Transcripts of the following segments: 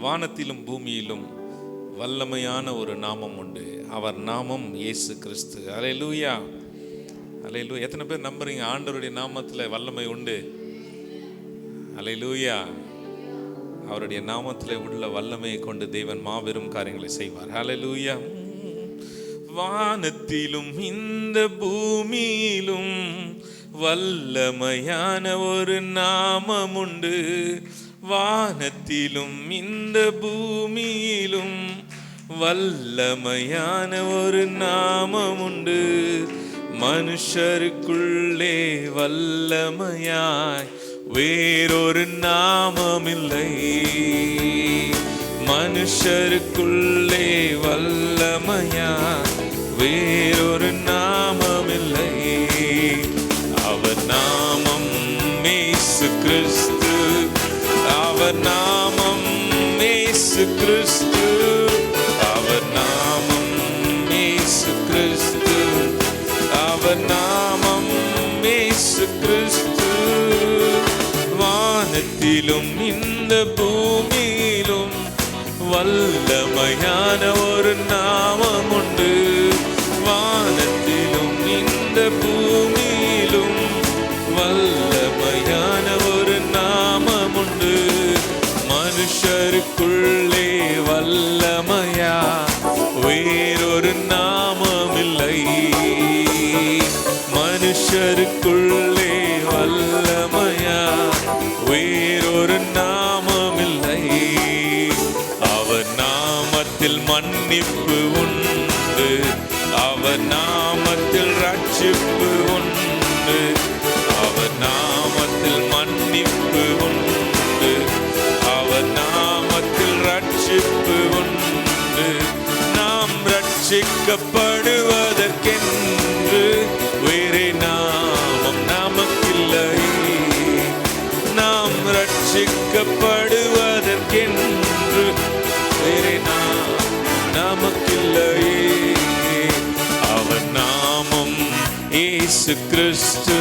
வானத்திலும் பூமியிலும் வல்லமையான ஒரு நாமம் உண்டு. அவர் நாமம் இயேசு கிறிஸ்து. அல்லேலூயா, அல்லேலூயா. எத்தனை பேர் நம்புறீங்க ஆண்டவருடைய நாமத்தில் வல்லமை உண்டு? அல்லேலூயா. அவருடைய நாமத்தில் உள்ள வல்லமையை கொண்டு தேவன் மாபெரும் காரியங்களை செய்வார். அல்லேலூயா. வானத்திலும் இந்த பூமியிலும் வல்லமையான ஒரு நாமம் உண்டு. வானத்திலும் இந்த பூமியிலும் வல்லமையான ஒரு நாமம் உண்டு. மனுஷருக்குள்ளே வல்லமையாய் வேறொரு நாமமில்லை. மனுஷருக்குள்ளே வல்லமையாய் வேறொரு நாமமில்லை. அவர் நாமம் இயேசு கிறிஸ்து. அவர் நாமம் இயேசு கிறிஸ்து. அவர் நாமம் இயேசு கிறிஸ்து. அவர் நாமம் இயேசு கிறிஸ்து. வானத்திலும் இந்த பூமியிலும் வல்லமையான ஒரு நாமம் உண்டு. வானத்திலும் இந்த பூமியிலும் வல்லமையான ஒரு நாமம் உண்டு. மனுஷருக்குள்ளே வல்லமையா வேறொரு நாமமில்லை. மனுஷருக்குள்ளே வல்லமையா வேறொரு நாமமில்லை. அவர் நாமத்தில் மன்னிப்பு உண்டு. அவர் நாமத்தில் ரட்சிப்பு உண்டு. அவர் நாமத்தில் மன்னிப்பு உண்டு. அவர் நாமத்தில் ரட்சிப்பு உண்டு. நாம் ரட்சிக்கப்படுவதற்கென்று வேறே நாமம் நமக்கில்லை. நாம் ரட்சிக்கப்படுவதற்கென்று வேறே நாமம் நமக்கில்லை. அவர் நாமம் இயேசு கிறிஸ்து.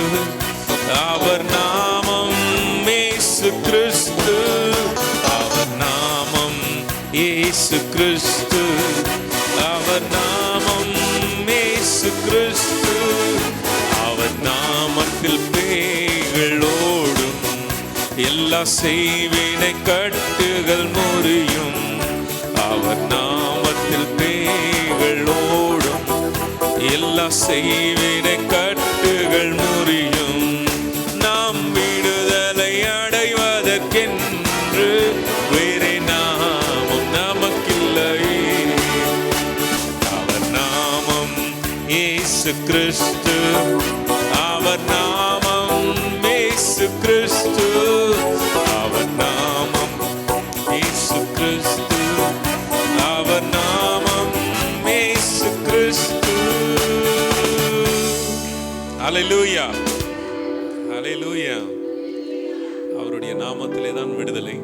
அவர் நாமம் இயேசு கிறிஸ்து. அவர் நாமம் இயேசு கிறிஸ்து. அவர் நாமம் இயேசு கிறிஸ்து. அவர் நாமத்தில் பேய்கள் ஓடும். எல்லா செய்வினை கட்டுகள் முறியும். அவர் நாமத்தில் பேய்கள் ஓடும். எல்லா செய்வினை கட்டுகள் முறியும். நாம் விடுதலை அடைவதற்கென்று வேறே நாமம் நமக்கில்லை. அவர் நாமம் இயேசு கிறிஸ்து. அவர் நாமம் இயேசு கிறிஸ்து. அவர் நாமம் இயேசு கிறிஸ்து. அவர் நாமம் இயேசு கிறிஸ்து. அல்லேலூயா, அல்லேலூயா. அவருடைய நாமத்திலே தான் விடுதலை.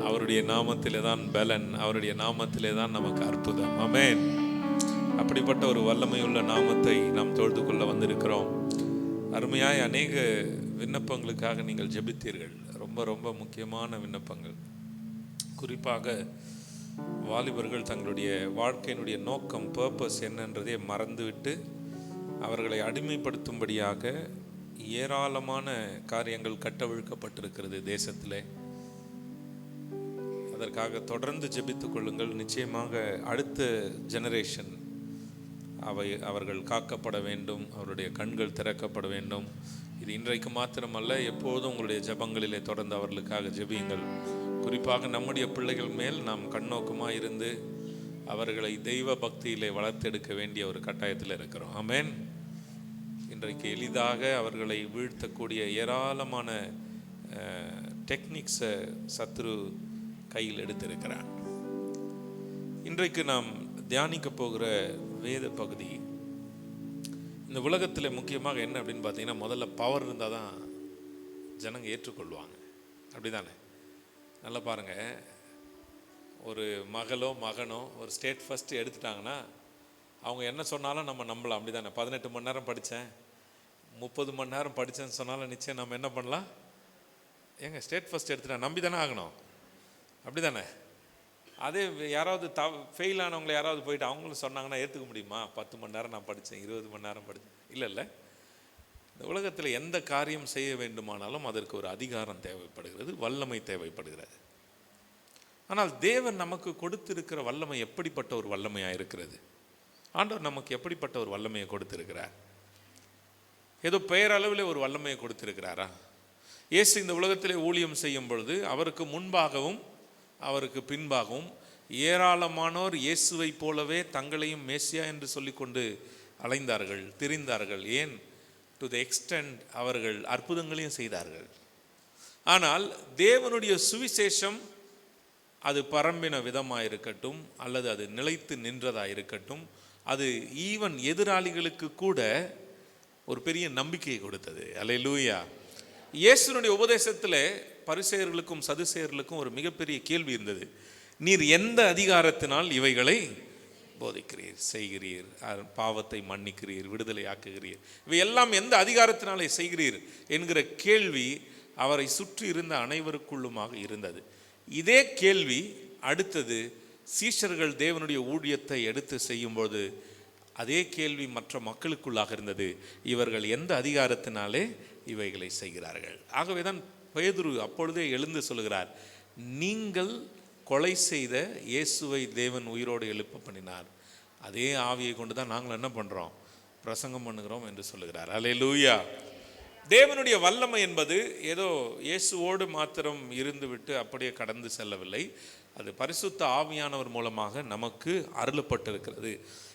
அவருடைய நாமத்திலே தான் பலன். அவருடைய நாமத்திலே தான் நமக்கு அற்புதம். ஆமென். அப்படிப்பட்ட ஒரு வல்லமையுள்ள நாமத்தை நாம் தொழுது கொள்ள வந்திருக்கிறோம். அருமையாய் அநேக விண்ணப்பங்களுக்காக நீங்கள் ஜெபித்தீர்கள். ரொம்ப ரொம்ப முக்கியமான விண்ணப்பங்கள். குறிப்பாக வாலிபர்கள் தங்களுடைய வாழ்க்கையினுடைய நோக்கம், பர்பஸ் என்னன்றதை மறந்துவிட்டு அவர்களை அடிமைப்படுத்தும்படியாக ஏராளமான காரியங்கள் கட்டவிழ்க்கப்பட்டிருக்கிறது தேசத்திலே. அதற்காக தொடர்ந்து ஜெபித்துக் கொள்ளுங்கள். நிச்சயமாக அடுத்த ஜெனரேஷன் அவர்கள் காக்கப்பட வேண்டும். அவருடைய கண்கள் திறக்கப்பட வேண்டும். இது இன்றைக்கு மாத்திரமல்ல, எப்போதும் உங்களுடைய ஜெபங்களிலே தொடர்ந்து அவர்களுக்காக ஜெபியுங்கள். குறிப்பாக நம்முடைய பிள்ளைகள் மேல் நாம் கண்ணோக்கமாக இருந்து அவர்களை தெய்வ பக்தியிலே வளர்த்தெடுக்க வேண்டிய ஒரு கட்டாயத்தில் இருக்கிறோம். ஆமென். இன்றைக்கு எளிதாக அவர்களை வீழ்த்தக்கூடிய ஏராளமான டெக்னிக்ஸை சத்ரு கையில் எடுத்திருக்கிறான். இன்றைக்கு நாம் தியானிக்க போகிற வேத பகுதி, இந்த உலகத்தில் முக்கியமாக என்ன அப்படின்னு பார்த்தீங்கன்னா, முதல்ல பவர் இருந்தால் தான் ஜனங்க ஏற்றுக்கொள்வாங்க. அப்படி தானே? நல்லா பாருங்கள், ஒரு மகளோ மகனோ ஒரு ஸ்டேட் ஃபஸ்ட்டு எடுத்துட்டாங்கன்னா அவங்க என்ன சொன்னாலும் நம்ம நம்பலாம். அப்படி தானே? 18 மணி நேரம் படித்தேன், 30 மணி நேரம் படித்தேன்னு சொன்னாலும் நிச்சயம் நம்ம என்ன பண்ணலாம்? ஏங்க ஸ்டேட் ஃபஸ்ட் எடுத்துட்டா நம்பி தானே ஆகணும். அப்படி தானே? அதே யாராவது ஃபெயில் ஆனவங்களை யாராவது போயிட்டு அவங்களும் சொன்னாங்கன்னா ஏற்றுக்க முடியுமா? 10 மணி நேரம் நான் படித்தேன், 20 மணி நேரம் படித்தேன். இல்லை. இந்த உலகத்தில் எந்த காரியம் செய்ய வேண்டுமானாலும் அதற்கு ஒரு அதிகாரம் தேவைப்படுகிறது, வல்லமை தேவைப்படுகிறது. ஆனால் தேவன் நமக்கு கொடுத்திருக்கிற வல்லமை எப்படிப்பட்ட ஒரு வல்லமையாக இருக்கிறது? ஆண்டவர் நமக்கு எப்படிப்பட்ட ஒரு வல்லமையை கொடுத்திருக்கிறார்? ஏதோ பெயரளவில் ஒரு வல்லமையை கொடுத்திருக்கிறாரா? இயேசு இந்த உலகத்திலே ஊழியம் செய்யும் பொழுது அவருக்கு முன்பாகவும் அவருக்கு பின்பாகவும் ஏராளமானோர் இயேசுவை போலவே தங்களையும் மேசியா என்று சொல்லிக்கொண்டு அலைந்தார்கள், திரிந்தார்கள். ஏன்? டு த எக்ஸ்டெண்ட் அவர்கள் அற்புதங்களையும் செய்தார்கள். ஆனால் தேவனுடைய சுவிசேஷம் அது பரம்பின விதமாக இருக்கட்டும், அல்லது அது நிலைத்து நின்றதாக இருக்கட்டும், அது ஈவன் எதிராளிகளுக்கு கூட ஒரு பெரிய நம்பிக்கையை கொடுத்தது. அல்லேலூயா. இயேசுனுடைய உபதேசத்தில் பரிசேயர்களுக்கும் சதுசேயர்களுக்கும் ஒரு மிகப்பெரிய கேள்வி இருந்தது. நீர் எந்த அதிகாரத்தினால் இவைகளை போதிக்கிறீர், செய்கிறீர், பாவத்தை மன்னிக்கிறீர், விடுதலை ஆக்குகிறீர், இவை எல்லாம் எந்த அதிகாரத்தினாலே செய்கிறீர் என்கிற கேள்வி அவரை சுற்றி இருந்த அனைவருக்குள்ளுமாக இருந்தது. இதே கேள்வி அடுத்தது சீஷர்கள் தேவனுடைய ஊழியத்தை எடுத்து செய்யும்போது அதே கேள்வி மற்ற மக்களுக்குள்ளாக இருந்தது. இவர்கள் எந்த அதிகாரத்தினாலே இவைகளை செய்கிறார்கள்? ஆகவேதான் பேதுரு அப்பொழுதே எழுந்து சொல்கிறார், நீங்கள் கொலை செய்த இயேசுவை தேவன் உயிரோடு எழுப்ப பண்ணினார், அதே ஆவியை கொண்டு தான் நாங்கள் என்ன பண்ணுறோம், பிரசங்கம் பண்ணுகிறோம் என்று சொல்லுகிறார். அல்லேலூயா. தேவனுடைய வல்லமை என்பது ஏதோ இயேசுவோடு மாத்திரம் இருந்துவிட்டு அப்படியே கடந்து செல்லவில்லை. அது பரிசுத்த ஆவியானவர் மூலமாக நமக்கு அருளப்பட்டிருக்கிறது.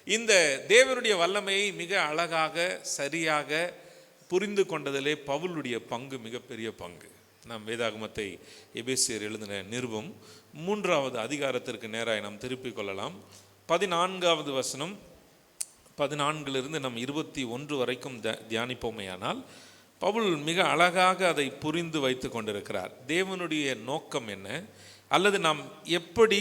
இந்த தேவனுடைய வல்லமையை மிக அழகாக சரியாக புரிந்து கொண்டதிலே பவுலுடைய பங்கு மிகப்பெரிய பங்கு. நாம் வேதாகமத்தை எபேசியர் எழுதின நிருபம் 3வது அதிகாரத்திற்கு நேராக நாம் திருப்பிக் கொள்ளலாம். 14வது வசனம் 14 நம் 21 வரைக்கும் தியானிப்போமேயானால் பவுல் மிக அழகாக அதை புரிந்து வைத்து கொண்டிருக்கிறார். தேவனுடைய நோக்கம் என்ன, அல்லது நாம் எப்படி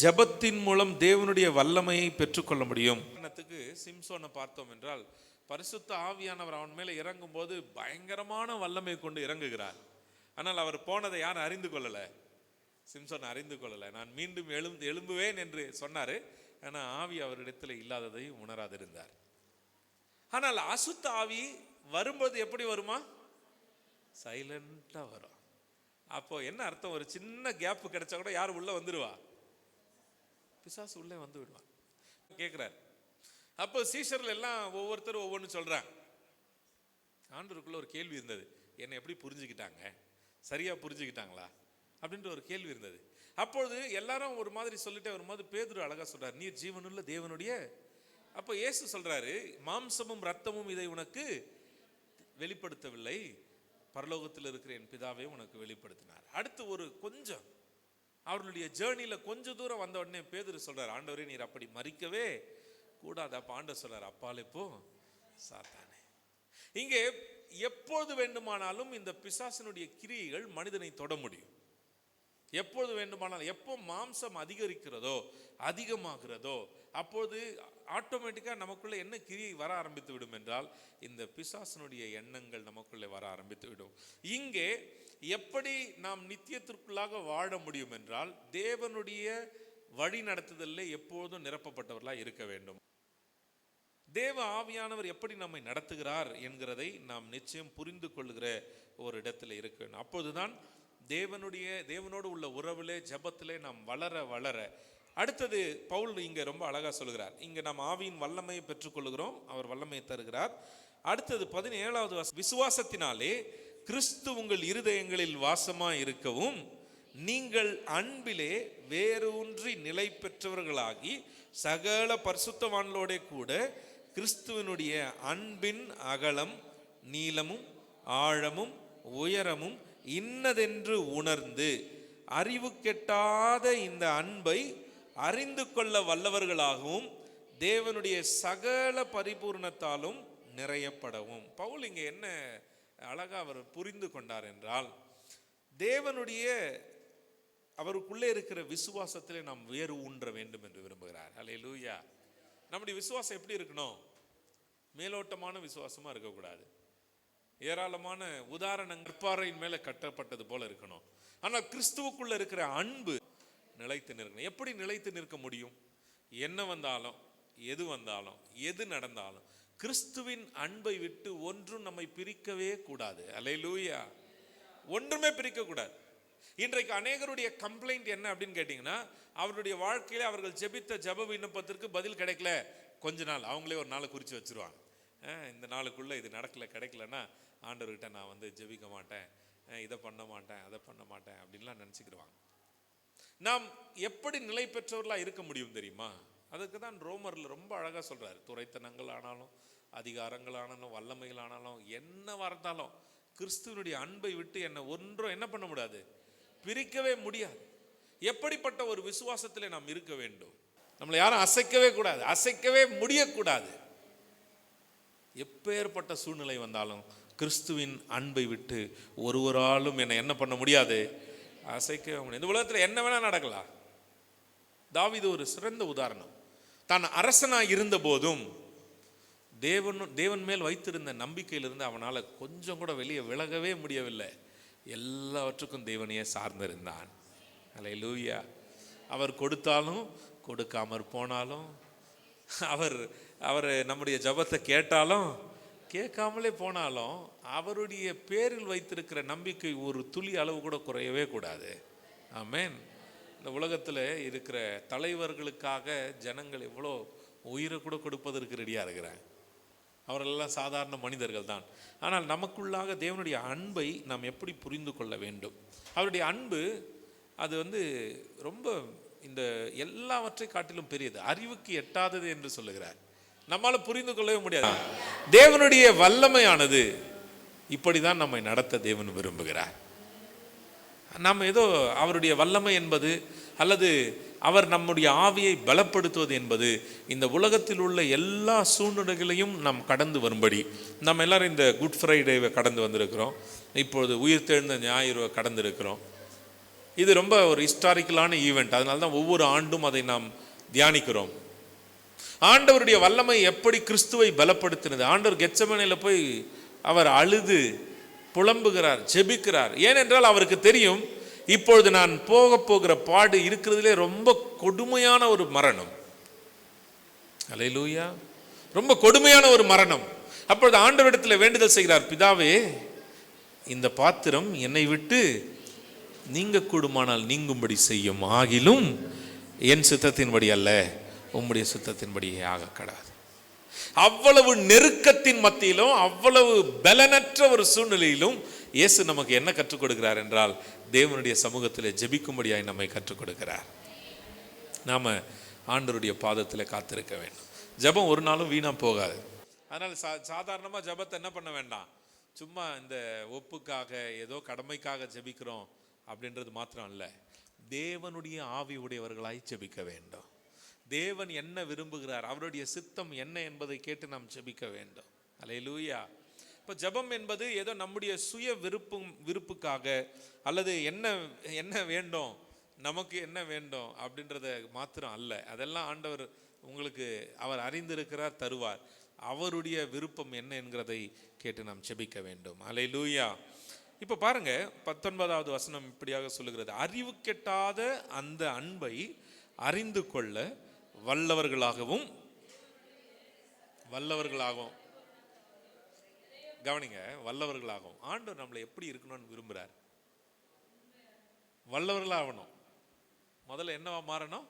ஜபத்தின் மூலம் தேவனுடைய வல்லமையை பெற்றுக்கொள்ள முடியும். உதாரணத்துக்கு சிம்சோனை பார்த்தோம் என்றால், பரிசுத்த ஆவியானவர் அவன் மேலே இறங்கும் போது பயங்கரமான வல்லமை கொண்டு இறங்குகிறார். ஆனால் அவர் போனதை யாரும் அறிந்து கொள்ளல, சிம்சோன் அறிந்து கொள்ளல. நான் மீண்டும் எழும்புவேன் என்று சொன்னார். ஆனால் ஆவி அவரிடத்தில் இல்லாததை உணராதிருந்தார். ஆனால் அசுத்த ஆவி வரும்போது எப்படி வருமா? சைலண்டா வரும். அப்போ என்ன அர்த்தம்? ஒரு சின்ன கேப் கிடைச்சா கூட யார் உள்ள வந்துடுவா? பிசாசு உள்ளே வந்து விடுவான். கேட்கிறார். அப்போ சீஷர்கள் எல்லாம் ஒவ்வொருத்தரும் ஒவ்வொன்று சொல்றாங்க. ஆண்டவருக்குள்ள ஒரு கேள்வி இருந்தது, என்னை எப்படி புரிஞ்சுக்கிட்டாங்க, சரியா புரிஞ்சுக்கிட்டாங்களா அப்படின்ற ஒரு கேள்வி இருந்தது. அப்பொழுது எல்லாரும் ஒரு மாதிரி சொல்லிட்டே வரும்போது பேதுரு அழகா சொல்றாரு, நீர் ஜீவனுள்ள தேவனுடைய. அப்போ இயேசு சொல்றாரு, மாம்சமும் ரத்தமும் இதை உனக்கு வெளிப்படுத்தவில்லை, பரலோகத்தில் இருக்கிற என் பிதாவே உனக்கு வெளிப்படுத்தினார். அடுத்து ஒரு கொஞ்சம் அவர்களுடைய ஜேர்னியில் கொஞ்சம் தூரம் வந்த உடனே பேதுரு சொல்றார், ஆண்டவரே நீர் அப்படி மறிக்கவே கூடாது. அப்ப ஆண்டவர் சொல்றார், அப்பாலே போ சாத்தானே. இங்கே எப்போது வேண்டுமானாலும் இந்த பிசாசினுடைய கிரியைகள் மனிதனை தொட முடியும். எப்போது வேண்டுமானாலும், எப்போ மாம்சம் அதிகரிக்கிறதோ அதிகமாகிறதோ அப்போது ஆட்டோமேட்டிக்காக நமக்குள்ளே என்ன கிரியை வர ஆரம்பித்து விடும் என்றால், இந்த பிசாசனுடைய எண்ணங்கள் நமக்குள்ளே வர ஆரம்பித்து விடும். இங்கே எப்படி நாம் நித்தியத்திற்குள்ளாக வாழ முடியும் என்றால், தேவனுடைய வழி நடத்துதலில் எப்போதும் நிரப்பப்பட்டவர்களாக இருக்க வேண்டும். தேவ ஆவியானவர் எப்படி நம்மை நடத்துகிறார் என்கிறதை நாம் நிச்சயம் புரிந்து கொள்ளுகிற ஒரு இடத்துல இருக்க வேண்டும். அப்போதுதான் தேவனோடு உள்ள உறவிலே ஜபத்திலே நாம் வளர வளர. அடுத்தது பவுல் இங்கே ரொம்ப அழகா சொல்கிறார். இங்கே நாம் ஆவியின் வல்லமையை பெற்றுக்கொள்கிறோம், அவர் வல்லமையை தருகிறார். அடுத்தது 17வது விசுவாசத்தினாலே கிறிஸ்து உங்கள் இருதயங்களில் வாசமாய் இருக்கவும் நீங்கள் அன்பிலே வேரூன்றி நிலை பெற்றவர்களாகி சகல பரிசுத்தவான்களோட கூட கிறிஸ்துவனுடைய அன்பின் அகலம் நீளமும் ஆழமும் உயரமும் இன்னதென்று உணர்ந்து அறிவு கெட்டாத இந்த அன்பை அறிந்து கொள்ள வல்லவர்களாகவும் தேவனுடைய சகல பரிபூர்ணத்தாலும் நிறையப்படவும். பவுல் இங்கே என்ன அழகா அவர் புரிந்து கொண்டார் என்றால், தேவனுடைய அவருக்குள்ளே இருக்கிற விசுவாசத்திலே நாம் வேறு ஊன்ற வேண்டும் என்று விரும்புகிறார். அல்லேலூயா. நம்முடைய விசுவாசம் எப்படி இருக்கணும்? மேலோட்டமான விசுவாசமா இருக்கக்கூடாது. ஏராளமான உதாரணங்கள் பாறையின் மேல கட்டப்பட்டது போல இருக்கணும். ஆனால் கிறிஸ்துவுக்குள்ள இருக்கிற அன்பு நிலைத்து நிற்கணும். எப்படி நிலைத்து நிற்க முடியும்? என்ன வந்தாலும், எது வந்தாலும், எது நடந்தாலும் கிறிஸ்துவின் அன்பை விட்டு ஒன்றும் நம்மை பிரிக்கவே கூடாது. அல்லேலூயா. ஒன்றுமே பிரிக்க கூடாது. இன்றைக்கு அநேகருடைய கம்ப்ளைண்ட் என்ன அப்படின்னு கேட்டிங்கன்னா, அவருடைய வாழ்க்கையில அவர்கள் ஜெபித்த ஜெப விண்ணப்பத்திற்கு பதில் கிடைக்கல. கொஞ்ச நாள் அவங்களே ஒரு நாளை குறித்து வச்சிருவாங்க. இந்த நாளுக்குள்ளே இது கிடைக்கலன்னா ஆண்டவர்கிட்ட நான் ஜெபிக்க மாட்டேன், இதை பண்ண மாட்டேன், அதை பண்ண மாட்டேன் அப்படின்லாம் நினச்சிக்கிடுவாங்க. நாம் எப்படி நிலை பெற்றவர்களாக இருக்க முடியும் தெரியுமா? அதுக்கு தான் ரோமரில் ரொம்ப அழகாக சொல்கிறார். துரைத்தனங்கள் ஆனாலும், அதிகாரங்கள் ஆனாலும், வல்லமைகள் ஆனாலும், என்ன வரத்தாலும் கிறிஸ்துவனுடைய அன்பை விட்டு ஒன்றும் என்ன பண்ண முடியாது, பிரிக்கவே முடியாது. எப்படிப்பட்ட ஒரு விசுவாசத்தில் நாம் இருக்க வேண்டும்? நம்மளை யாரும் அசைக்கவே கூடாது, அசைக்கவே முடியக்கூடாது. எப்பேற்பட்ட சூழ்நிலை வந்தாலும் கிறிஸ்துவின் அன்பை விட்டு ஒருவராலும் என்ன பண்ண முடியாது, அசைக்கவே முடியாது. இந்த உலகத்தில் என்ன வேணா நடக்கலாம். தாவீது ஒரு சிறந்த உதாரணம். தான் அரசனாக இருந்த போதும் தேவன் மேல் வைத்திருந்த நம்பிக்கையிலிருந்து அவனால் கொஞ்சம் கூட வெளியே விலகவே முடியவில்லை. எல்லாவற்றுக்கும் தேவனையே சார்ந்திருந்தான். அல்லேலூயா. அவர் கொடுத்தாலும் கொடுக்காமற் போனாலும், அவர் நம்முடைய ஜெபத்தை கேட்டாலும் கேட்காமலே போனாலும், அவருடைய பேரில் வைத்திருக்கிற நம்பிக்கை ஒரு துளி அளவு கூட குறையவே கூடாது. ஆமென். இந்த உலகத்தில் இருக்கிற தலைவர்களுக்காக ஜனங்கள் எவ்வளோ உயிரை கூட கொடுப்பதற்கு ரெடியாக இருக்கிறாங்க. அவர்களெல்லாம் சாதாரண மனிதர்கள் தான். ஆனால் நமக்குள்ளாக தேவனுடைய அன்பை நாம் எப்படி புரிந்து கொள்ள வேண்டும்? அவருடைய அன்பு அது ரொம்ப இந்த எல்லாவற்றை காட்டிலும் பெரியது, அறிவுக்கு எட்டாதது என்று சொல்லுகிறார். நம்மால் புரிந்து கொள்ளவே முடியாது. தேவனுடைய வல்லமையானது இப்படிதான் நம்மை நடத்த தேவன் விரும்புகிறார். நாம் ஏதோ அவருடைய வல்லமை என்பது அல்லது அவர் நம்முடைய ஆவியை பலப்படுத்துவது என்பது இந்த உலகத்தில் உள்ள எல்லா சூழ்நிலைகளையும் நாம் கடந்து வரும்படி, நம்ம எல்லாரும் இந்த குட் ஃப்ரைடேவை கடந்து வந்திருக்கிறோம். இப்பொழுது உயிர்த்தெழுந்த ஞாயிறுவை கடந்து இருக்கிறோம். இது ரொம்ப ஒரு ஹிஸ்டாரிக்கலான ஈவெண்ட். அதனால தான் ஒவ்வொரு ஆண்டும் அதை நாம் தியானிக்கிறோம். ஆண்டவருடைய வல்லமை எப்படி கிறிஸ்துவை பலப்படுத்தினது. ஆண்டவர் கெத்செமனேல போய் அவர் அழுது புலம்புகிறார், ஜெபிக்கிறார். ஏனென்றால் அவருக்கு தெரியும், இப்பொழுது நான் போகிற பாடு இருக்கிறதுலே ரொம்ப கொடுமையான ஒரு மரணம். அல்லேலூயா. ரொம்ப கொடுமையான ஒரு மரணம். அப்பொழுது ஆண்டவரிடத்தில் வேண்டுதல் செய்கிறார், பிதாவே, இந்த பாத்திரம் என்னை விட்டு நீங்க கூடுமானால் நீங்கும்படி செய்யும், ஆகிலும் என் சித்தத்தின்படி அல்ல, உம்முடைய சித்தத்தின்படியே ஆக கடாது. அவ்வளவு நெருக்கத்தின் மத்தியிலும், அவ்வளவு பலனற்ற ஒரு சூழ்நிலையிலும் இயேசு நமக்கு என்ன கற்றுக் கொடுக்கிறார் என்றால், தேவனுடைய சமூகத்தில் ஜெபிக்கும்படியாய் நம்மை கற்றுக் கொடுக்கிறார். நாம ஆண்டவருடைய பாதத்தில் காத்திருக்க வேண்டும். ஜெபம் ஒரு நாளும் வீணா போகாது. அதனால சாதாரணமாக ஜெபத்தை என்ன பண்ண வேண்டாம், சும்மா இந்த ஒப்புக்காக ஏதோ கடமைக்காக ஜெபிக்கிறோம் அப்படின்றது மாத்திரம் அல்ல, தேவனுடைய ஆவி உடையவர்களாய் ஜெபிக்க வேண்டும். தேவன் என்ன விரும்புகிறார், அவருடைய சித்தம் என்ன என்பதை கேட்டு நாம் ஜெபிக்க வேண்டும். அல்லேலூயா. இப்போ ஜெபம் என்பது ஏதோ நம்முடைய சுய விருப்புக்காக அல்லது என்ன வேண்டும், நமக்கு என்ன வேண்டும் அப்படின்றத மாத்திரம் அல்ல. அதெல்லாம் ஆண்டவர் உங்களுக்கு அவர் அறிந்திருக்கிறார், தருவார். அவருடைய விருப்பம் என்ன என்கிறதை கேட்டு நாம் ஜெபிக்க வேண்டும். அல்லேலூயா. இப்போ பாருங்க, 19வது வசனம் இப்படியாக சொல்லுகிறது, அறிவு கெட்டாத அந்த அன்பை அறிந்து கொள்ள வல்லவர்களாகவும் கவனிங்க, வல்லவர்களாகவும். ஆண்டவர் நம்மளை எப்படி இருக்கணும்னு விரும்புகிறார்? வல்லவர்களாகணும். முதல்ல என்னவா மாறணும்?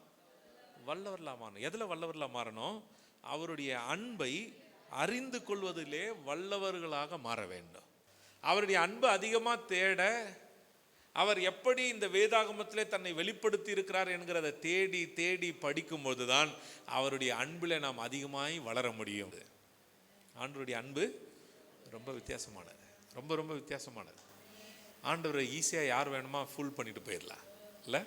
வல்லவர்களாக மாறணும். எதில் வல்லவர்களாக மாறணும்? அவருடைய அன்பை அறிந்து கொள்வதிலே வல்லவர்களாக மாற வேண்டும். அவருடைய அன்பு அதிகமாக தேட, அவர் எப்படி இந்த வேதாகமத்திலே தன்னை வெளிப்படுத்தி இருக்கிறார் என்கிறத தேடி தேடி படிக்கும்போது தான் அவருடைய அன்பில் நாம் அதிகமாய் வளர முடியும். ஆண்டவருடைய அன்பு ரொம்ப வித்தியாசமானது, ரொம்ப ரொம்ப வித்தியாசமானது. ஆண்டவரை ஈஸியாக யார் வேணுமா ஃபுல் பண்ணிட்டு போயிடலாம் இல்லை?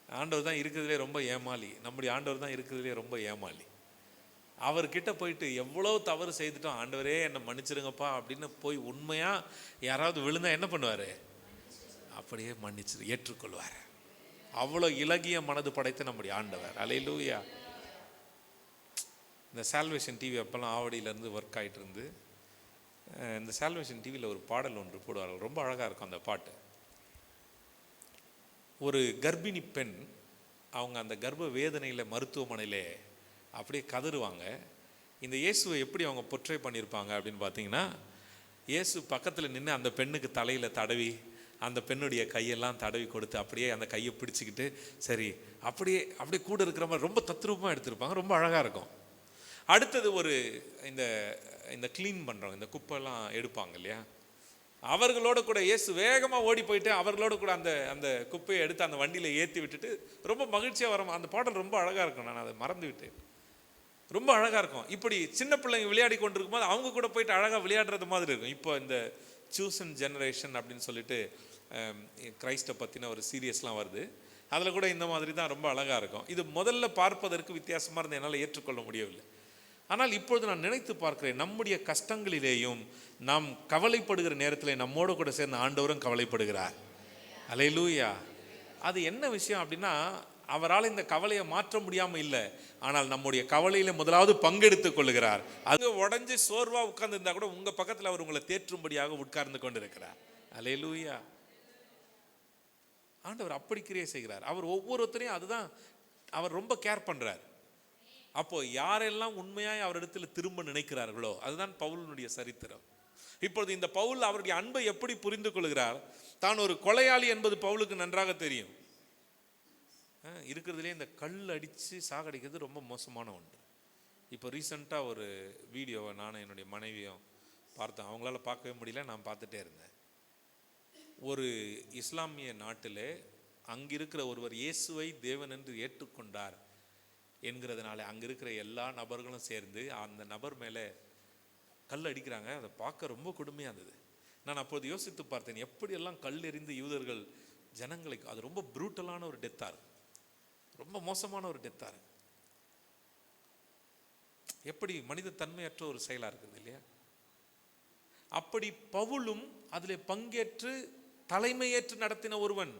ஆண்டவர் தான் இருக்கிறதுலே ரொம்ப ஏமாளி. நம்முடைய ஆண்டவர் தான் இருக்கிறதுலே ரொம்ப ஏமாளி. அவர்கிட்ட போயிட்டு எவ்வளோ தவறு செய்துட்டோம், ஆண்டவரே என்னை மன்னிச்சிருங்கப்பா அப்படின்னு போய் உண்மையாக யாராவது விழுந்தா என்ன பண்ணுவார்? அப்படியே மன்னிச்சு ஏற்றுக்கொள்வார். அவ்வளோ இலகிய மனது படைத்த நம்முடைய ஆண்டவர். அல்லேலூயா. இந்த சால்வேஷன் டிவி அப்போல்லாம் ஆவடியிலேருந்து ஒர்க் ஆகிட்டு இருந்து, இந்த சால்வேஷன் டிவியில் ஒரு பாடல் ஒன்று போடுவார்கள், ரொம்ப அழகாக இருக்கும் அந்த பாட்டு. ஒரு கர்ப்பிணி பெண் அவங்க அந்த கர்ப்ப வேதனையில் மருத்துவமனையில் அப்படியே கதறுவாங்க. இந்த இயேசுவை எப்படி அவங்க பொற்றை பண்ணியிருப்பாங்க அப்படின்னு பார்த்தீங்கன்னா, இயேசு பக்கத்தில் நின்று அந்த பெண்ணுக்கு தலையில் தடவி அந்த பெண்ணுடைய கையெல்லாம் தடவி கொடுத்து அப்படியே அந்த கையை பிடிச்சிக்கிட்டு சரி அப்படியே கூட இருக்கிற மாதிரி ரொம்ப தத்ரூபமாக எடுத்திருப்பாங்க. ரொம்ப அழகாக இருக்கும். அடுத்தது ஒரு இந்த இந்த க்ளீன் பண்ணுறவங்க, இந்த குப்பைலாம் எடுப்பாங்க இல்லையா, அவர்களோட கூட இயேசு வேகமாக ஓடி போயிட்டு அவர்களோட கூட அந்த அந்த குப்பையை எடுத்து அந்த வண்டியில் ஏற்றி விட்டுட்டு ரொம்ப மகிழ்ச்சியாக வர அந்த பாடல் ரொம்ப அழகாக இருக்கும். நான் அதை மறந்து விட்டேன். ரொம்ப அழகாக இருக்கும். இப்படி சின்ன பிள்ளைங்க விளையாடி கொண்டிருக்கும் போது அவங்க கூட போயிட்டு அழகாக விளையாடுறது மாதிரி இருக்கும். இப்போ இந்த சூசன் ஜெனரேஷன் அப்படின்னு சொல்லிட்டு கிரைஸ்டை பற்றின ஒரு சீரியஸ்லாம் வருது. அதில் கூட இந்த மாதிரி தான் ரொம்ப அழகாக இருக்கும். இது முதல்ல பார்ப்பதற்கு வித்தியாசமாக இருந்து என்னால் ஏற்றுக்கொள்ள முடியவில்லை. ஆனால் இப்பொழுது நான் நினைத்து பார்க்கிறேன், நம்முடைய கஷ்டங்களிலேயும் நாம் கவலைப்படுகிற நேரத்தில் நம்மோடு கூட சேர்ந்து ஆண்டவரும் கவலைப்படுகிறார். அல்லேலூயா. அது என்ன விஷயம் அப்படின்னா, அவரால் இந்த கவலையை மாற்ற முடியாமல் இல்லை, ஆனால் நம்முடைய கவலையில முதலாவது பங்கெடுத்துக் கொள்ளுகிறார். அது உடஞ்சி சோர்வா உட்கார்ந்து இருந்தா கூட உங்க பக்கத்தில் அவர் உங்களை தேற்றும்படியாக உட்கார்ந்து கொண்டிருக்கிறார். அல்லேலூயா. ஆண்டவர் அப்படி கிரியை செய்கிறார். அவர் ஒவ்வொருத்தரையும் அதுதான் அவர் ரொம்ப கேர் பண்றார். அப்போ யாரெல்லாம் உண்மையாய் அவரிடத்துல திரும்ப நினைக்கிறார்களோ அதுதான் பவுலினுடைய சரித்திரம். இப்பொழுது இந்த பவுல் அவருடைய அன்பை எப்படி புரிந்து கொள்கிறார்? தான் ஒரு கொலையாளி என்பது பவுலுக்கு நன்றாக தெரியும். இருக்கிறதுலே இந்த கல் அடித்து சாகடிக்கிறது ரொம்ப மோசமான ஒன்று. இப்போ ரீசெண்டாக ஒரு வீடியோவை நானும் என்னுடைய மனைவியும் பார்த்தோம். அவங்களால பார்க்கவே முடியல, நான் பார்த்துட்டே இருந்தேன். ஒரு இஸ்லாமிய நாட்டில் அங்கிருக்கிற ஒருவர் இயேசுவை தேவன் என்று ஏற்றுக்கொண்டார் என்கிறதுனால அங்கே இருக்கிற எல்லா நபர்களும் சேர்ந்து அந்த நபர் மேலே கல் அடிக்கிறாங்க. அதை பார்க்க ரொம்ப கொடுமையாக இருந்தது. நான் அப்போது யோசித்து பார்த்தேன், எப்படியெல்லாம் கல் எறிந்து யூதர்கள் ஜனங்களை, அது ரொம்ப ப்ரூட்டலான ஒரு டெத்தாக இருக்கு, ரொம்ப மோசமான ஒரு டெத்தாக இருக்கு. எப்படி மனித தன்மையற்ற ஒரு செயலாக இருக்குது இல்லையா? அப்படி பவுலும் அதில் பங்கேற்று தலைமையேற்று நடத்தின ஒருவன்,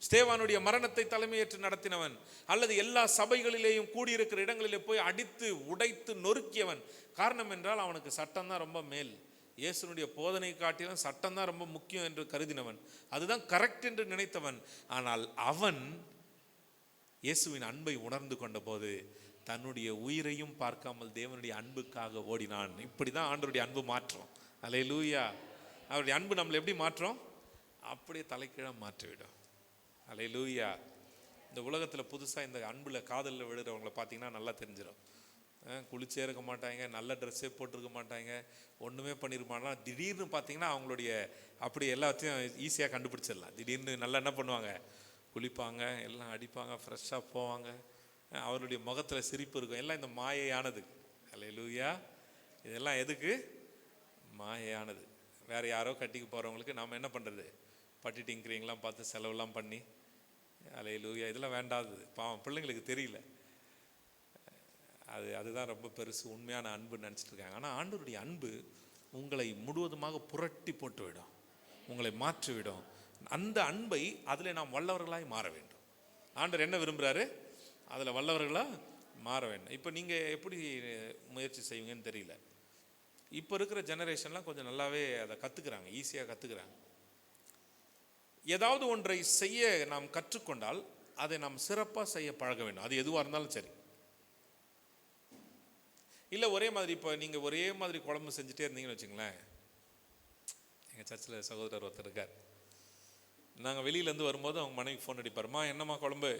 ஸ்தேவானுடைய மரணத்தை தலைமையேற்று நடத்தினவன், அல்லது எல்லா சபைகளிலேயும் கூடியிருக்கிற இடங்களிலே போய் அடித்து உடைத்து நொறுக்கியவன். காரணம் என்றால் அவனுக்கு சட்டம் தான் ரொம்ப மேல், இயேசுனுடைய போதனை காட்டிலும் சட்டம் தான் ரொம்ப முக்கியம் என்று கருதினவன், அதுதான் கரெக்ட் என்று நினைத்தவன். ஆனால் அவன் இயேசுவின் அன்பை உணர்ந்து கொண்ட போது தன்னுடைய உயிரையும் பார்க்காமல் தேவனுடைய அன்புக்காக ஓடினான். இப்படிதான் ஆண்டவருடைய அன்பு மாற்றம். அல்லேலூயா. அவருடைய அன்பு நம்மளை எப்படி மாற்றம்? அப்படியே தலைக்கீழாக மாற்றிவிடும். அல்லேலூயா. இந்த உலகத்தில் புதுசாக இந்த அன்பில் காதலில் விழுறவங்களை பார்த்தீங்கன்னா நல்லா தெரிஞ்சிடும். குளிச்சே இருக்க மாட்டாங்க, நல்ல ட்ரெஸ்ஸே போட்டிருக்க மாட்டாங்க, ஒன்றுமே பண்ணியிருப்பாங்கன்னா திடீர்னு பார்த்தீங்கன்னா அவங்களுடைய அப்படி எல்லாத்தையும் ஈஸியாக கண்டுபிடிச்சிடலாம். திடீர்னு நல்லா என்ன பண்ணுவாங்க, குளிப்பாங்க, எல்லாம் அடிப்பாங்க, ஃப்ரெஷ்ஷாக போவாங்க, அவருடைய முகத்தில் சிரிப்பு இருக்கும். எல்லாம் இந்த மாயையானது. அல்லேலூயா. இதெல்லாம் எதுக்கு? மாயையானது. வேறு யாரோ கட்டிக்கு போகிறவங்களுக்கு நாம் என்ன பண்ணுறது, பட்டி டிங்கிறீங்களாம் பார்த்து செலவெல்லாம் பண்ணி, அல்லேலூயா, இதெல்லாம் வேண்டாதது. பாவம் பிள்ளைங்களுக்கு தெரியல. அதுதான் ரொம்ப பெருசு உண்மையான அன்புன்னு நினச்சிட்டு இருக்காங்க. ஆனால் ஆண்டவருடைய அன்பு உங்களை முழுவதுமாக புரட்டி போட்டுவிடும், உங்களை மாற்றிவிடும். அந்த அன்பை அதில் நாம் வல்லவர்களாய் மாற வேண்டும். ஆண்டவர் என்ன விரும்புகிறாரு? அதில் வல்லவர்களாக மாற வேண்டும். இப்போ நீங்கள் எப்படி முயற்சி செய்வீங்கன்னு தெரியல. இப்போ இருக்கிற ஜெனரேஷன்லாம் கொஞ்சம் நல்லாவே அதை கற்றுக்குறாங்க, ஈஸியாக கற்றுக்குறாங்க. ஏதாவது ஒன்றை செய்ய நாம் கற்றுக்கொண்டால் அதை நாம் சிறப்பாக செய்ய பழக வேண்டும். அது எதுவாக இருந்தாலும் சரி. இல்லை ஒரே மாதிரி, இப்போ நீங்கள் ஒரே மாதிரி குழம்பு செஞ்சுட்டே இருந்தீங்கன்னு வச்சுங்களேன். எங்கள் சர்ச்சில் சகோதரர் ஒருத்தர் இருக்கார். நாங்கள் வெளியிலேருந்து வரும்போது அவங்க மனைவி ஃபோன் அடிப்பாருமா, என்னம்மா குழம்பு?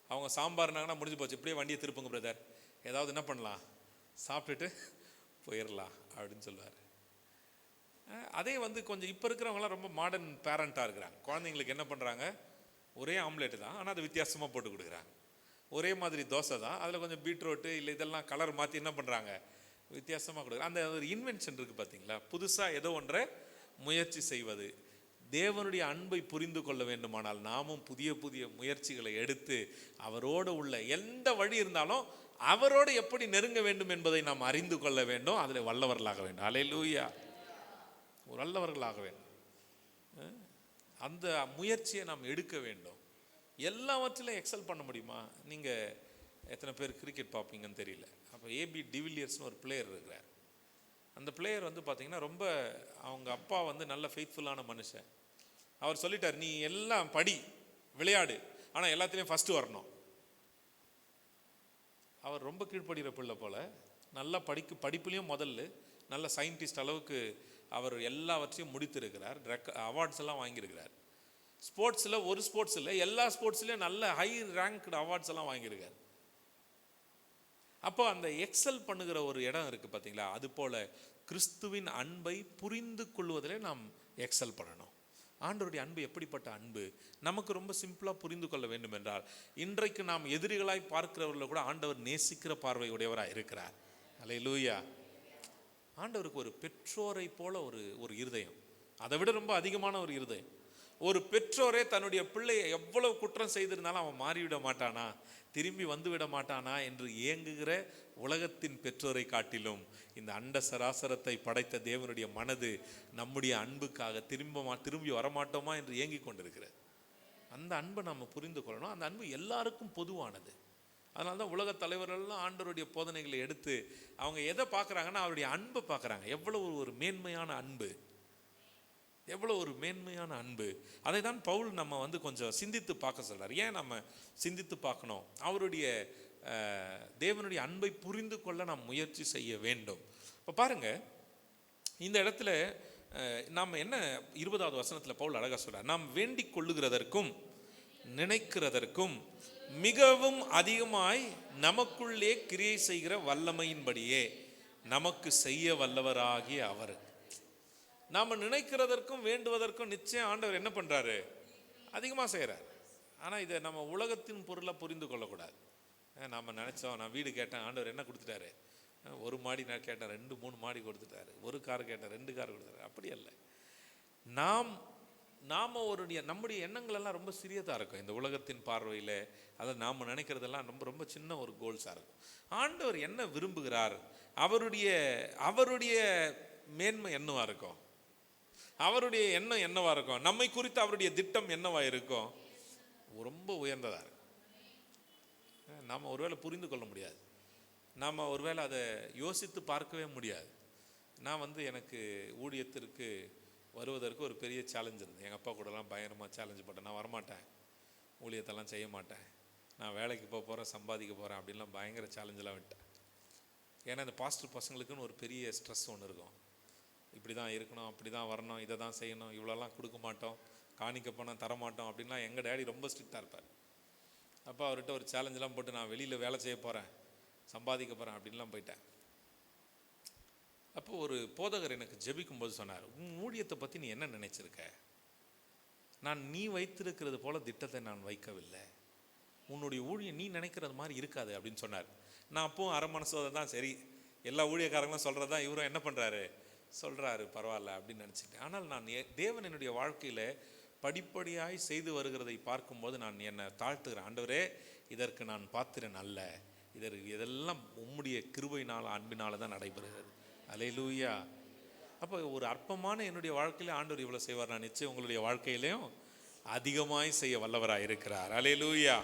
அவங்க சாம்பார்னாங்கன்னா முடிஞ்சு போச்சு, இப்படியே வண்டியை திருப்புங்க பிரதர், ஏதாவது என்ன பண்ணலாம், சாப்பிட்டுட்டு போயிடலாம் அப்படின்னு சொல்லுவார். அதே கொஞ்சம் இப்போ இருக்கிறவங்களாம் ரொம்ப மாடர்ன் பேரண்ட்டாக இருக்கிறாங்க. குழந்தைங்களுக்கு என்ன பண்ணுறாங்க, ஒரே ஆம்லேட்டு தான், ஆனால் அது வித்தியாசமாக போட்டு கொடுக்குறாங்க. ஒரே மாதிரி தோசை தான், அதில் கொஞ்சம் பீட்ரூட்டு இல்லை இதெல்லாம் கலர் மாற்றி என்ன பண்ணுறாங்க, வித்தியாசமாக கொடுக்குறாங்க. அந்த ஒரு இன்வென்ஷன் இருக்குது பார்த்தீங்களா, புதுசாக ஏதோ ஒன்றை முயற்சி செய்வது. தேவனுடைய அன்பை புரிந்து கொள்ள வேண்டுமானால் நாமும் புதிய புதிய முயற்சிகளை எடுத்து அவரோடு உள்ள எந்த வழி இருந்தாலும் அவரோடு எப்படி நெருங்க வேண்டும் என்பதை நாம் அறிந்து கொள்ள வேண்டும். அதில் வல்லவர்களாக வேண்டும். அல்லேலூயா. வல்லவர்களாக வேண்டும். அந்த முயற்சியை நாம் எடுக்க வேண்டும். எல்லாவற்றிலும் எக்ஸல் பண்ண முடியுமா? நீங்கள் எத்தனை பேர் கிரிக்கெட் பார்ப்பீங்கன்னு தெரியல. அப்போ ஏபி டிவிலியர்ஸ்னு ஒரு பிளேயர் இருக்கிறார். அந்த பிளேயர் பார்த்தீங்கன்னா ரொம்ப, அவங்க அப்பா நல்ல ஃபெய்த்ஃபுல்லான மனுஷன். அவர் சொல்லிட்டார், நீ எல்லாம் படி, விளையாடு, ஆனால் எல்லாத்துலேயும் ஃபஸ்ட்டு வரணும். அவர் ரொம்ப கீழ்ப்படுகிற பிள்ளை போல், நல்லா படிப்புலேயும் முதல்ல, நல்ல சயின்டிஸ்ட் அளவுக்கு அவர் எல்லாவற்றையும் முடித்திருக்கிறார், அவார்ட்ஸ் எல்லாம் வாங்கியிருக்கிறார். ஸ்போர்ட்ஸில் ஒரு ஸ்போர்ட்ஸ் இல்லை, எல்லா ஸ்போர்ட்ஸ்லேயும் நல்ல ஹை ரேங்க்டு அவார்ட்ஸ் எல்லாம் வாங்கியிருக்கார். அப்போ அந்த எக்ஸல் பண்ணுகிற ஒரு இடம் இருக்குது பார்த்தீங்களா, அது போல் கிறிஸ்துவின் அன்பை புரிந்து கொள்வதிலே நாம் எக்ஸல் பண்ணணும். ஆண்டவருடைய அன்பு எப்படிப்பட்ட அன்பு நமக்கு ரொம்ப சிம்பிளாக புரிந்து கொள்ள வேண்டும் என்றால், இன்றைக்கு நாம் எதிரிகளாய் பார்க்கிறவர்களை கூட ஆண்டவர் நேசிக்கிற பார்வையுடையவராக இருக்கிறார். அல்லேலூயா. ஆண்டவருக்கு ஒரு பெற்றோரை போல ஒரு இருதயம், அதை விட ரொம்ப அதிகமான ஒரு இருதயம். ஒரு பெற்றோரே தன்னுடைய பிள்ளையை எவ்வளவு குற்றம் செய்திருந்தாலும் அவன் மாறிவிட மாட்டானா, திரும்பி வந்து விட மாட்டானா என்று ஏங்குகிற உலகத்தின் பெற்றோரை காட்டிலும் இந்த அண்ட சராசரத்தை படைத்த தேவனுடைய மனது நம்முடைய அன்புக்காக திரும்பி வரமாட்டோமா என்று ஏங்கி கொண்டிருக்கிறது. அந்த அன்பை நம்ம புரிந்து கொள்ளணும். அந்த அன்பு எல்லாருக்கும் பொதுவானது. அதனால தான் உலக தலைவர்கள்லாம் ஆண்டவருடைய போதனைகளை எடுத்து அவங்க எதை பார்க்குறாங்கன்னா, அவருடைய அன்பை பார்க்குறாங்க. எவ்வளவு ஒரு மேன்மையான அன்பு, எவ்வளோ ஒரு மேன்மையான அன்பு. அதை தான் பவுல் நம்ம கொஞ்சம் சிந்தித்து பார்க்க சொல்கிறார். ஏன் நம்ம சிந்தித்து பார்க்கணும்? அவருடைய தேவனுடைய அன்பை புரிந்து கொள்ள நாம் முயற்சி செய்ய வேண்டும். இப்போ பாருங்கள், இந்த இடத்துல நாம் என்ன 20வது வசனத்தில் பவுல் அழகாக சொல்கிறார், நாம் வேண்டிக் கொள்ளுகிறதற்கும் நினைக்கிறதற்கும் மிகவும் அதிகமாய் நமக்குள்ளே கிரியை செய்கிற வல்லமையின்படியே நமக்கு செய்ய வல்லவராகிய அவர். நாம் நினைக்கிறதற்கும் வேண்டுவதற்கும் நிச்சயம் ஆண்டவர் என்ன பண்ணுறாரு? அதிகமாக செய்கிறார். ஆனால் இதை நம்ம உலகத்தின் பொருளாக புரிந்து கொள்ளக்கூடாது. நாம் நினச்சோம், நான் வீடு கேட்டேன், ஆண்டவர் என்ன கொடுத்துட்டாரு? ஒரு மாடி நான் கேட்டேன், 2-3 மாடி கொடுத்துட்டாரு. ஒரு கார் கேட்டேன், 2 கார் கொடுத்துட்டாரு. அப்படி அல்ல. நாம் நம்முடைய எண்ணங்கள் எல்லாம் ரொம்ப சிறியதாக இருக்கும் இந்த உலகத்தின் பார்வையில். அதை நாம் நினைக்கிறதெல்லாம் ரொம்ப ரொம்ப சின்ன ஒரு கோல்ஸாக இருக்கும். ஆண்டவர் என்ன விரும்புகிறார்? அவருடைய மேன்மை என்னவா இருக்கும்? அவருடைய எண்ணம் என்னவா இருக்கும்? நம்மை குறித்து அவருடைய திட்டம் என்னவா இருக்கும்? ரொம்ப உயர்ந்ததாக இருக்கும். நாம் ஒருவேளை புரிந்து கொள்ள முடியாது, நாம் ஒருவேளை அதை யோசித்து பார்க்கவே முடியாது. நான் எனக்கு ஊழியத்திற்கு வருவதற்கு ஒரு பெரிய சேலஞ்ச் இருந்தது. எங்கள் அப்பா கூடலாம் பயங்கரமாக சேலஞ்சு போட்டேன். நான் வரமாட்டேன், ஊழியத்தெல்லாம் செய்ய மாட்டேன், நான் வேலைக்கு போகிறேன், சம்பாதிக்க போகிறேன் அப்படின்லாம் பயங்கர சேலஞ்செலாம் விட்டேன். ஏன்னா இந்த பாஸ்டர் பசங்களுக்குன்னு ஒரு பெரிய ஸ்ட்ரெஸ் ஒன்று இருக்கும். இப்படி தான் இருக்கணும், அப்படி தான் வரணும், இதை தான் செய்யணும், இவ்வளோலாம் கொடுக்க மாட்டோம், காணிக்க பணம் தரமாட்டோம் அப்படின்லாம் எங்கள் டேடி ரொம்ப ஸ்ட்ரிக்டாக இருப்பார். அப்போ அவர்கிட்ட ஒரு சேலஞ்செலாம் போட்டு நான் வெளியில் வேலை செய்ய போகிறேன், சம்பாதிக்க போகிறேன் அப்படின்லாம் போயிட்டேன். அப்போது ஒரு போதகர் எனக்கு ஜெபிக்கும்போது சொன்னார், உன் ஊழியத்தை பற்றி நீ என்ன நினச்சிருக்க? நீ வைத்திருக்கிறது போல திட்டத்தை நான் வைக்கவில்லை, உன்னுடைய ஊழியம் நீ நினைக்கிறது மாதிரி இருக்காது அப்படின்னு சொன்னார். நான் அப்போவும் அரை மனசோதை தான், சரி எல்லா ஊழியக்காரங்களும் சொல்கிறது தான் இவரும் என்ன பண்ணுறாரு சொல்கிறாரு, பரவாயில்ல அப்படின்னு நினச்சிட்டேன். ஆனால் நான் தேவன் என்னுடைய வாழ்க்கையில் படிப்படியாய் செய்து வருகிறதை பார்க்கும்போது நான் என்னை தாழ்த்துகிறேன். ஆண்டவரே, இதற்கு நான் பாத்திரன் அல்ல, இதெல்லாம் உம்முடைய கிருபையினால் அன்பினால் தான் நடைபெறுகிறது. அல்லேலூயா. அப்போ ஒரு அற்பமான என்னுடைய வாழ்க்கையில ஆண்டவர் இவ்வளோ செய்வார், நான் நிச்சயம் உங்களுடைய வாழ்க்கையிலையும் அதிகமாய் செய்ய வல்லவராக இருக்கிறார். அல்லேலூயா.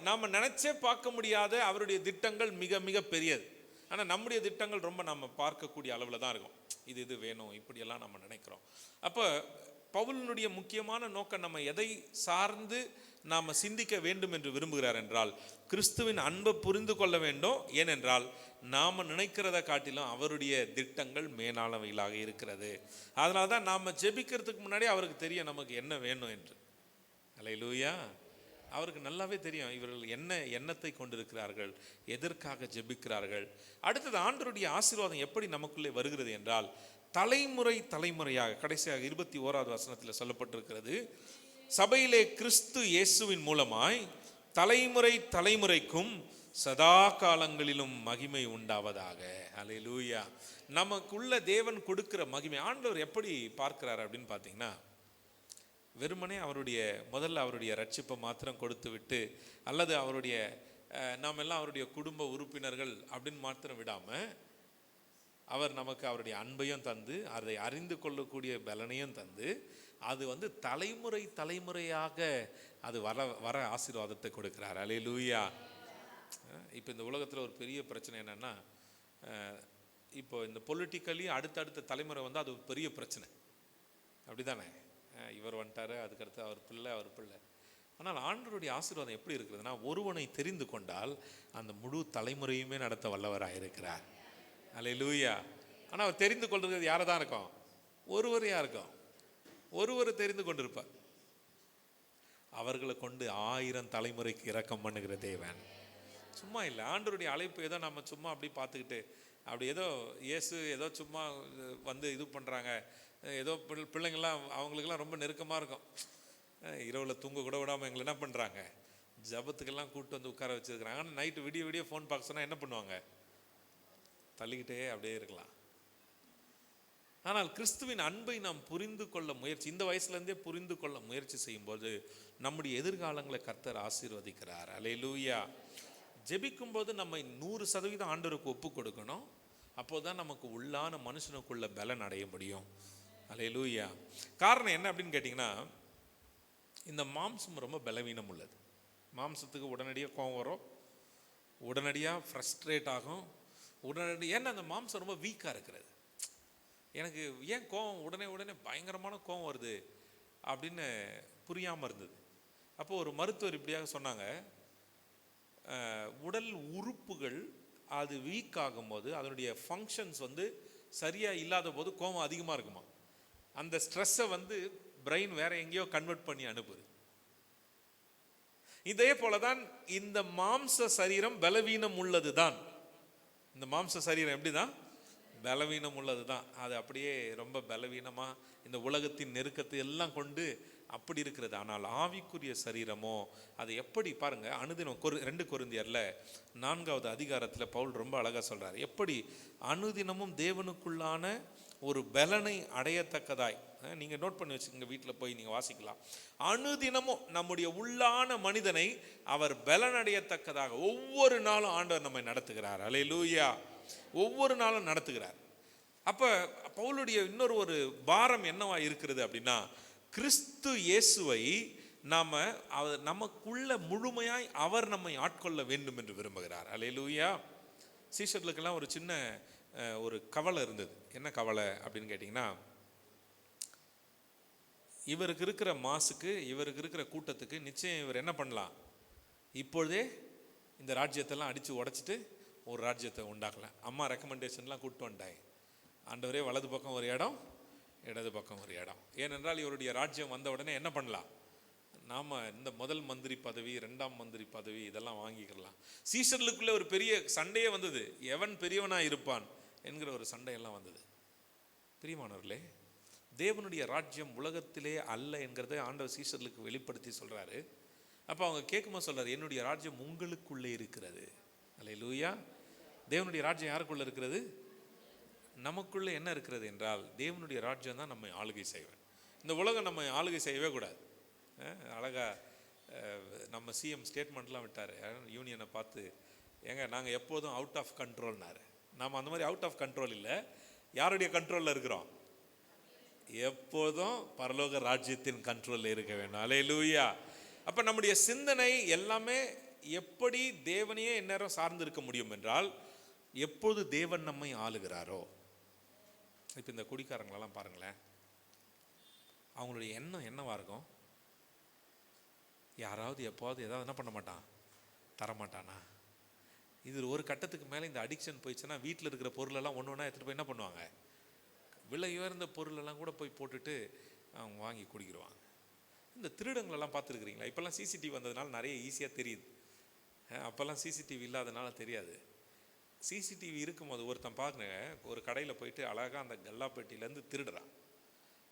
நாம் நினச்சே பார்க்க முடியாத அவருடைய திட்டங்கள் மிக மிக பெரியது. ஆனால் நம்முடைய திட்டங்கள் ரொம்ப நம்ம பார்க்கக்கூடிய அளவில் தான் இருக்கும். இது வேணும், இப்படியெல்லாம் நம்ம நினைக்கிறோம். அப்போ பவுலினுடைய முக்கியமான நோக்கம், நம்ம எதை சார்ந்து நாம் சிந்திக்க வேண்டும் என்று விரும்புகிறார் என்றால், கிறிஸ்துவின் அன்பை புரிந்து கொள்ள வேண்டும். ஏனென்றால் நாம் நினைக்கிறத காட்டிலும் அவருடைய திட்டங்கள் மேலானவைகளாக இருக்கிறது. அதனால தான் நாம் ஜெபிக்கிறதுக்கு முன்னாடி அவருக்கு தெரியும் நமக்கு என்ன வேணும் என்று. அல்லேலூயா. அவருக்கு நல்லாவே தெரியும் இவர்கள் என்ன எண்ணத்தை கொண்டிருக்கிறார்கள், எதற்காக ஜெபிக்கிறார்கள். அடுத்தது ஆண்டவருடைய ஆசீர்வாதம் எப்படி நமக்குள்ளே வருகிறது என்றால், தலைமுறையாக கடைசியாக 21வது வசனத்தில் சொல்லப்பட்டிருக்கிறது, சபையிலே கிறிஸ்து இயேசுவின் மூலமாய் தலைமுறைக்கும் சதா காலங்களிலும் மகிமை உண்டாவதாக. அல்லேலூயா. நமக்குள்ள தேவன் கொடுக்கிற மகிமை ஆண்டவர் எப்படி பார்க்கிறார் அப்படின்னு பார்த்தீங்கன்னா, வெறுமனே முதல்ல அவருடைய ரட்சிப்பை மாத்திரம் கொடுத்து விட்டு, அல்லது நாம் எல்லாம் அவருடைய குடும்ப உறுப்பினர்கள் அப்படின்னு மாத்திரம் விடாமல், அவர் நமக்கு அவருடைய அன்பையும் தந்து, அதை அறிந்து கொள்ளக்கூடிய பலனையும் தந்து, அது தலைமுறையாக அது வர ஆசீர்வாதத்தை கொடுக்கிறார். அல்லேலூயா. இப்போ இந்த உலகத்தில் ஒரு பெரிய பிரச்சனை என்னென்னா, இப்போ இந்த பொலிட்டிக்கலி அடுத்தடுத்த தலைமுறை அது ஒரு பெரிய பிரச்சனை. அப்படி தானே? இவர் வந்துட்டார், அதுக்கடுத்து அவர் பிள்ளை. ஆனால் ஆண்டவருடைய ஆசீர்வாதம் எப்படி இருக்கிறதுனா, ஒருவனை தெரிந்து கொண்டால் அந்த முழு தலைமுறையுமே நடத்த வல்லவராக இருக்கிறார். அல்லேலூயா. ஆனால் அவர் தெரிந்து கொள்றது யாரை தான் இருக்கும்? ஒருவரையா இருக்கும். ஒருவர் தெரிந்து கொண்டிருப்பார். அவர்களை கொண்டு 1000 தலைமுறைக்கு இரக்கம் பண்ணுகிற தேவன். சும்மா இல்லை. ஆண்டவருடைய அழைப்பு ஏதோ நம்ம சும்மா அப்படி பார்த்துக்கிட்டு அப்படி ஏதோ இயேசு ஏதோ சும்மா வந்து இது பண்ணுறாங்க, ஏதோ பிள்ளைங்கள்லாம் அவங்களுக்கெல்லாம் ரொம்ப நெருக்கமாக இருக்கும். இரவில் தூங்க கூட விடாமல் எங்களை என்ன பண்ணுறாங்க, ஜபத்துக்கெல்லாம் கூப்பிட்டு வந்து உட்கார வச்சுருக்கிறாங்க. ஆனால் நைட்டு விடிய விடிய ஃபோன் பார்க்க சொன்னால் என்ன பண்ணுவாங்க? தள்ளிக்கிட்டே அப்படியே இருக்கலாம். ஆனால் கிறிஸ்துவின் அன்பை நாம் புரிந்து கொள்ள முயற்சி, இந்த வயசுலேருந்தே புரிந்து கொள்ள முயற்சி செய்யும்போது நம்முடைய எதிர்காலங்களை கர்த்தர் ஆசீர்வதிக்கிறார். அல்லேலூயா. ஜெபிக்கும்போது நம்ம 100% ஆண்டவருக்கு ஒப்பு கொடுக்கணும். அப்போதான் நமக்கு உள்ளான மனுஷனுக்குள்ள பலன் அடைய முடியும். அல்லேலூயா. காரணம் என்ன அப்படின்னு கேட்டிங்கன்னா, இந்த மாம்சம் ரொம்ப பலவீனம் உள்ளது. மாம்சத்துக்கு உடனடியாக கோபம் வரும், உடனடியாக ஃப்ரஸ்ட்ரேட் ஆகும், ஏன்னா அந்த மாம்சம் ரொம்ப வீக்காக இருக்கிறது. எனக்கு ஏன் கோபம் உடனே பயங்கரமான கோபம் வருது அப்படின்னு புரியாமல் இருந்தது. அப்போது ஒரு மருத்துவர் இப்படியாக சொன்னாங்க, உடல் உறுப்புகள் அது வீக் ஆகும்போது அதனுடைய ஃபங்க்ஷன்ஸ் வந்து சரியாக இல்லாத போது கோபம் அதிகமாக இருக்குமா. அந்த ஸ்ட்ரெஸ்ஸை வந்து பிரெயின் வேற எங்கேயோ கன்வெர்ட் பண்ணி அனுப்புது. இதே போலதான் இந்த மாம்ச சரீரம் பலவீனம் உள்ளது தான். இந்த மாம்ச சரீரம் எப்படிதான் பலவீனம் உள்ளது தான். அது அப்படியே ரொம்ப பலவீனமாக இந்த உலகத்தின் நெருக்கத்தை எல்லாம் கொண்டு அப்படி இருக்கிறது. ஆனால் ஆவிக்குரிய சரீரமோ அது எப்படி பாருங்க, அனுதினம் 2 கொரிந்தியர்ல 4வது அதிகாரத்தில் பவுல் ரொம்ப அழகாக சொல்றார், எப்படி அனுதினமும் தேவனுக்குள்ளான ஒரு பலனை அடையத்தக்கதாய். நீங்கள் நோட் பண்ணி வச்சுக்கோங்க, வீட்டில் போய் நீங்கள் வாசிக்கலாம். அனுதினமும் நம்முடைய உள்ளான மனிதனை அவர் பலனடையத்தக்கதாக ஒவ்வொரு நாளும் ஆண்டவர் நம்மை நடத்துகிறார். அல்லேலூயா. ஒவ்வொரு நாளும் நடத்துகிறார். அப்போ பவுலுடைய இன்னொரு ஒரு பாரம் என்னவா இருக்கிறது அப்படின்னா, கிறிஸ்து இயேசுவை நாம் நமக்குள்ள முழுமையாய் அவர் நம்மை ஆட்கொள்ள வேண்டும் என்று விரும்புகிறார். அல்லேலூயா. சீஷர்களுக்கெல்லாம் ஒரு சின்ன ஒரு கவலை இருந்தது. என்ன கவலை அப்படின்னு கேட்டிங்கன்னா, இவருக்கு இருக்கிற மாசுக்கு, இவருக்கு இருக்கிற கூட்டத்துக்கு நிச்சயம் இவர் என்ன பண்ணலாம், இப்பொழுதே இந்த ராஜ்யத்தெல்லாம் அடித்து உடைச்சிட்டு ஒரு ராஜ்யத்தை உண்டாக்கலாம். அம்மா ரெக்கமெண்டேஷன்லாம் கூப்பிட்டு வந்துட்டாங்க. ஆண்டவரே வலது பக்கம் ஒரு இடம், இடது பக்கம் ஒரு இடம். ஏனென்றால் இவருடைய ராஜ்யம் வந்த உடனே என்ன பண்ணலாம், நாம் இந்த முதல் மந்திரி பதவி, 2ஆம் மந்திரி பதவி இதெல்லாம் வாங்கிக்கலாம். சீஷர்களுக்குள்ளே ஒரு பெரிய சண்டையே வந்தது, எவன் பெரியவனாக இருப்பான் என்கிற ஒரு சண்டையெல்லாம் வந்தது. பிரியமானவர்களே, தேவனுடைய ராஜ்யம் உலகத்திலே அல்ல என்கிறத ஆண்டவர் சீஷர்களுக்கு வெளிப்படுத்தி சொல்கிறாரு. அப்போ அவங்க கேட்கும்போது சொல்கிறார், என்னுடைய ராஜ்யம் உங்களுக்குள்ளே இருக்கிறது. அல்லேலூயா. தேவனுடைய ராஜ்யம் யாருக்குள்ளே இருக்கிறது? நமக்குள்ளே என்ன இருக்கிறது என்றால், தேவனுடைய ராஜ்யம் தான் நம்மை ஆளுகை செய்வேன். இந்த உலகம் நம்ம ஆளுகை செய்யவே கூடாது. அழகா நம்ம சிஎம் ஸ்டேட்மெண்ட்லாம் விட்டார். யூனியனை பார்த்து, ஏங்க நாங்கள் எப்போதும் அவுட் ஆஃப் கண்ட்ரோல்னாரு. நாம் அந்த மாதிரி அவுட் ஆஃப் கண்ட்ரோல் இல்லை. யாருடைய கண்ட்ரோலில் இருக்கிறோம்? எப்போதும் பரலோக ராஜ்யத்தின் கண்ட்ரோலில் இருக்க வேண்டும். அல்லேலூயா. அப்போ நம்முடைய சிந்தனை எல்லாமே எப்படி தேவனையே எந்நேரம் சார்ந்து இருக்க முடியும் என்றால், எப்போது தேவன் நம்மை ஆளுகிறாரோ. இப்போ இந்த குடிக்காரங்களெல்லாம் பாருங்களேன், அவங்களுடைய எண்ணம் என்னவா இருக்கும்? யாராவது எப்போது ஏதாவது என்ன பண்ண மாட்டான், தரமாட்டானா? இது ஒரு கட்டத்துக்கு மேலே இந்த அடிக்ஷன் போயிடுச்சுன்னா, வீட்டில் இருக்கிற பொருளெல்லாம் ஒன்று ஒன்றா எடுத்துகிட்டு போய் என்ன பண்ணுவாங்க, விலை உயர்ந்த பொருளெல்லாம் கூட போய் போட்டுட்டு அவங்க வாங்கி குடிக்கிடுவாங்க. இந்த திருடங்களெல்லாம் பார்த்துருக்குறீங்களா? இப்போல்லாம் சிசிடிவி வந்ததுனால நிறைய ஈஸியாக தெரியுது. அப்போல்லாம் சிசிடிவி இல்லாதனால தெரியாது. சிசிடிவி இருக்கும்போது ஒருத்தன் பார்க்குறேங்க, ஒரு கடையில் போயிட்டு அழகாக அந்த கல்லாப்பேட்டிலேருந்து திருடுறான்.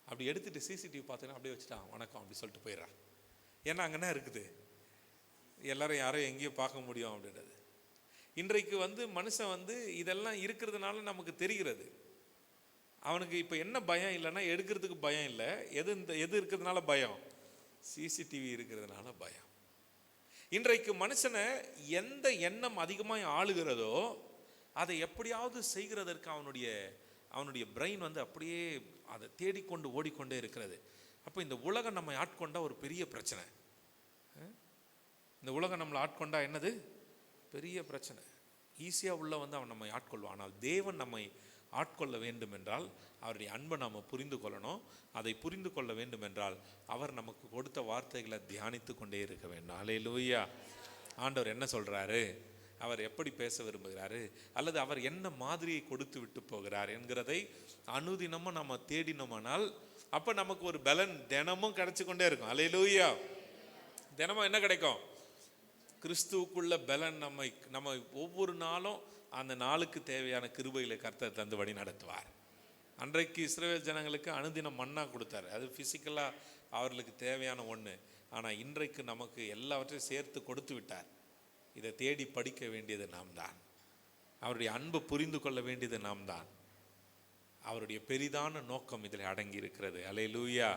அப்படி எடுத்துகிட்டு சிசிடிவி பார்த்தீங்கன்னா அப்படியே வச்சுட்டான், வணக்கம் அப்படி சொல்லிட்டு போயிடுறான். ஏன்னா அங்கே இருக்குது, எல்லாரும் யாரும் எங்கேயும் பார்க்க முடியும் அப்படின்றது. இன்றைக்கு மனுஷன் இதெல்லாம் இருக்கிறதுனால நமக்கு தெரிகிறது. அவனுக்கு இப்போ என்ன பயம் இல்லைன்னா, எடுக்கிறதுக்கு பயம் இல்லை. எது இருக்கிறதுனால பயம்? சிசிடிவி இருக்கிறதுனால பயம். இன்றைக்கு மனுஷனை எந்த எண்ணம் அதிகமாக ஆளுகிறதோ அதை எப்படியாவது செய்கிறதற்கு அவனுடைய பிரெயின் அப்படியே அதை தேடிக்கொண்டு ஓடிக்கொண்டே இருக்கிறது. அப்போ இந்த உலகம் நம்மை ஆட்கொண்டா ஒரு பெரிய பிரச்சனை. இந்த உலகம் நம்மளை ஆட்கொண்டா என்னது பெரிய பிரச்சனை. ஈஸியாக உள்ள அவன் நம்மை ஆட்கொள்வான். ஆனால் தேவன் நம்மை ஆட்கொள்ள வேண்டும் என்றால் அவருடைய அன்பை நாம் புரிந்து கொள்ளணும். அதை புரிந்து கொள்ள வேண்டும் என்றால் அவர் நமக்கு கொடுத்த வார்த்தைகளை தியானித்து கொண்டே இருக்க வேண்டும். அல்லேலூயா. ஆண்டவர் என்ன சொல்கிறாரு, அவர் எப்படி பேச விரும்புகிறாரு, அல்லது அவர் என்ன மாதிரியை கொடுத்து விட்டு போகிறார் என்கிறதை அனுதினமும் நம்ம தேடினோமானால் அப்போ நமக்கு ஒரு பலன் தினமும் கிடைச்சி கொண்டே இருக்கும். அல்லேலூயா. தினமும் என்ன கிடைக்கும்? கிறிஸ்துவுக்குள்ள பலன் நம்ம ஒவ்வொரு நாளும் அந்த நாளுக்கு தேவையான கிருபைகளை கர்த்தர் தந்து வழி நடத்துவார். அன்றைக்கு இஸ்ரவேல் ஜனங்களுக்கு அனுதினம் மன்னா கொடுத்தாரு, அது ஃபிசிக்கலாக அவர்களுக்கு தேவையான ஒன்று. ஆனால் இன்றைக்கு நமக்கு எல்லாவற்றையும் சேர்த்து கொடுத்து விட்டார். இதை தேடி படிக்க வேண்டியது நாம் தான். அவருடைய அன்பு புரிந்து கொள்ள வேண்டியது நாம் தான். அவருடைய பெரிதான நோக்கம் இதில் அடங்கி இருக்கிறது. அல்லேலூயா.